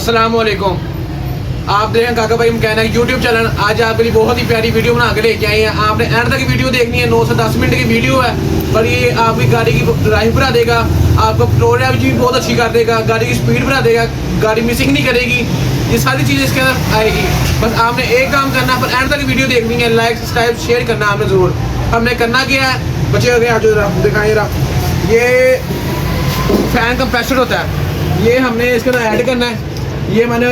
अस्सलामुअलैकुम। आप देखें काका भाई मैकेनिक यूट्यूब चैनल। आज आपके लिए बहुत ही प्यारी वीडियो बना के लेके आए हैं। आपने एंड तक वीडियो देखनी है। 9 से 10 मिनट की वीडियो है, पर ये आपकी गाड़ी की लाइफ बढ़ा देगा, आपको पेट्रोल एवरेज भी बहुत अच्छी कर देगा, गाड़ी की स्पीड बढ़ा देगा, गाड़ी मिसिंग नहीं करेगी। ये सारी चीज़ें इसके अंदर आएगी। बस आपने एक काम करना, पर एंड तक वीडियो देखनी है, लाइक सब्सक्राइब शेयर करना आपने ज़रूर। हमने करना क्या है, बच्चे हो गए आज दिखाएँ जरा। ये फैन कंप्रेसर होता है, ये हमने इसके अंदर ऐड करना है। ये मैंने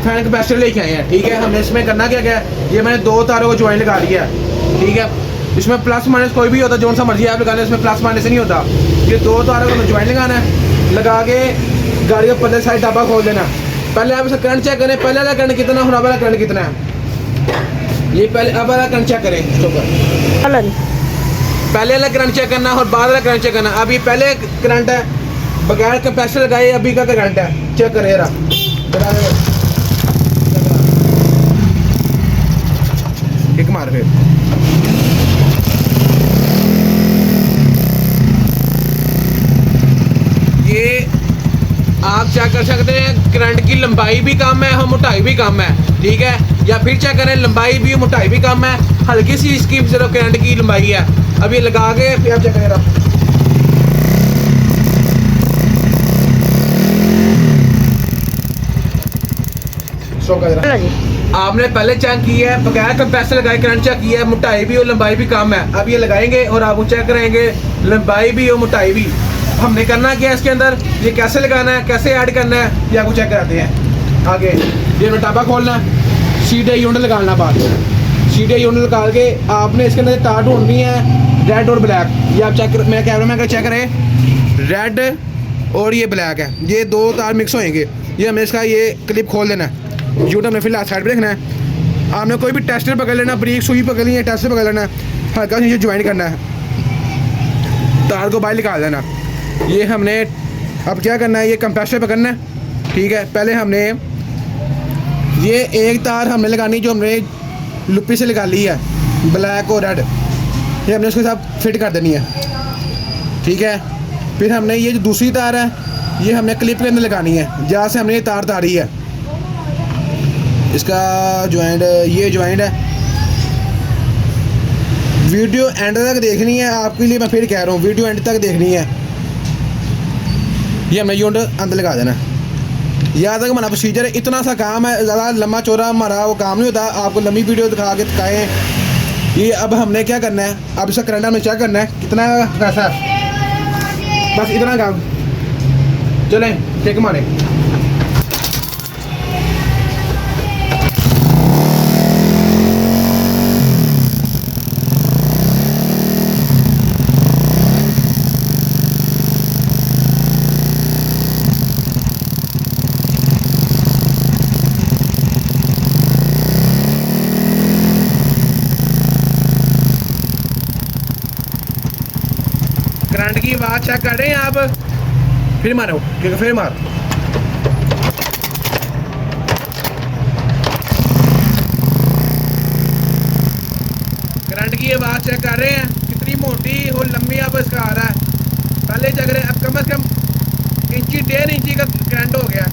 फैन कंप्रेसर लेके आए हैं, ठीक है। हमने इसमें करना क्या क्या है, ये मैंने 2 तारों को ज्वाइन लगा दिया है, ठीक है। इसमें प्लस माइनस कोई भी होता है, जो सा मर्जी आप लगाना, इसमें प्लस माइनस नहीं होता। ये 2 तारों को ज्वाइन लगाना है, लगा के गाड़ी का पहले साइड डब्बा खोल देना। पहले आप इसका करंट चेक करें, पहले वाला करंट कितना और अब वाला करंट कितना है। ये पहले अब वाला करंट चेक करें, पहले वाला करंट चेक करना और बाद वाला करंट चेक करना। अब ये पहले करंट है, बगैर कंप्रेसर लगाए अभी का करंट है, चेक करें जरा। एक मार फिर ये आप चेक कर सकते हैं, करंट की लंबाई भी कम है और मोटाई भी कम है, ठीक है। या फिर चेक करें, लंबाई भी मोटाई भी कम है, हल्की सी इसकी सिर्फ करंट की लंबाई है। अब ये लगा के फिर आप चेक करें। आपने पहले चेक किया है, बगैर कंप्रेसर लगाए करंट चेक किया है, मोटाई भी और लंबाई भी कम है। अब ये लगाएंगे और आप चेक करेंगे लंबाई भी और मोटाई भी। हमने करना क्या है इसके अंदर, ये कैसे लगाना है, कैसे ऐड करना है, ये आपको चेक कराते हैं आगे। ये डब्बा खोलना है, सीधे यूनिट लगाना, बाद सीधे यूनिट लगा के आपने इसके अंदर तार ढूंढनी है, रेड और ब्लैक। ये आप चेक, मैं कैमरा में चेक करें, रेड और ये ब्लैक है, ये 2 तार मिक्स होएंगे। ये हमें इसका ये क्लिप खोल देना है, यूनिट हमने फिलहाल साइड पे रखना है। आपने कोई भी टेस्टर पकड़ लेना, ब्रेक सुई पकड़नी है, टेस्टर पकड़ लेना है, हल्का नीचे ज्वाइन करना है, तार को बाहर निकाल देना। ये हमने अब क्या करना है, ये कंप्रेसर पकड़ना है, ठीक है। पहले हमने ये एक तार हमने लगानी जो हमने लुप्पी से लगा ली है, ब्लैक और रेड, ये हमने उसके साथ फिट कर देनी है, ठीक है। फिर हमने ये जो दूसरी तार है, ये हमने क्लिप के अंदर लगानी है, जहाँ से हमने ये तार तारी है, इसका जॉइंट, ये जॉइंट है। वीडियो एंड तक देखनी है आपके लिए, मैं फिर कह रहा हूँ वीडियो एंड तक देखनी है। ये हमने यूनिट अंदर लगा देना। याद तक हमारा प्रोसीजर है, इतना सा काम है, ज़्यादा लंबा चौड़ा हमारा वो काम नहीं होता। आपको लंबी वीडियो दिखा के थकाएँ। ये अब हमने क्या करना है, अब इसका करंट हमें चेक करना है कितना पैसा है, बस इतना काम। चलें चेक मारें। करंट की आवाज़ चेक कर रहे हैं आप, फिर मारो, फिर मार। करंट की आवाज़ चेक कर रहे हैं, कितनी मोटी और लंबी आप इसका आ रहा है। पहले चेक करें, अब कम से कम इंची 1.5 इंची का करंट हो गया।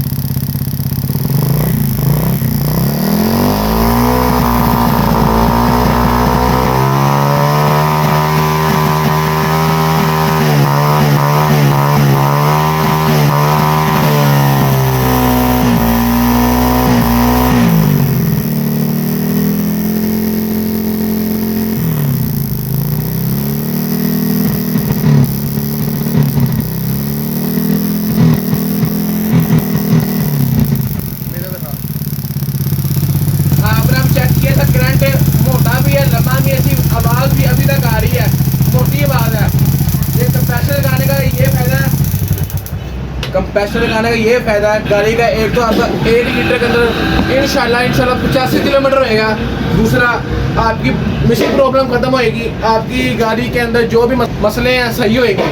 मोटा भी है, लंबा भी, ऐसी आवाज़ भी अभी तक आ रही है, मोटी आवाज़ है। ये कंप्रेसर लगाने का ये फ़ायदा है, कंप्रेसर लगाने का ये फ़ायदा है, गाड़ी का एक तो आपका 1 लीटर के अंदर इंशाल्लाह 85 किलोमीटर होएगा। दूसरा, आपकी मिसिंग प्रॉब्लम ख़त्म होएगी, आपकी गाड़ी के अंदर जो भी मसले हैं सही होएगी।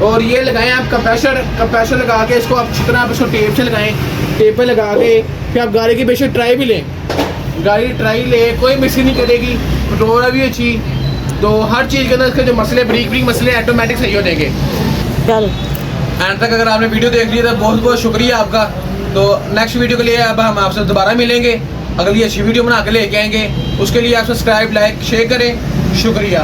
और ये लगाएं आप कंप्रेसर लगा के, इसको आप जितना आप इसको टेप से लगाएं, टेप पे लगा के फिर आप गाड़ी की बेशक ट्राई भी लें, गाड़ी ट्राई ले, कोई मिसिंग नहीं करेगी, पेट्रोल भी अच्छी। तो हर चीज़ के अंदर इसके जो मसले ब्रीक मसले ऑटोमेटिक सही हो जाएंगे। एंड तक अगर आपने वीडियो देख ली तो बहुत बहुत शुक्रिया आपका। तो नेक्स्ट वीडियो के लिए अब हम आपसे दोबारा मिलेंगे, अगली अच्छी वीडियो बना के लेके आएंगे। उसके लिए आप सब्सक्राइब, लाइक, शेयर करें। शुक्रिया।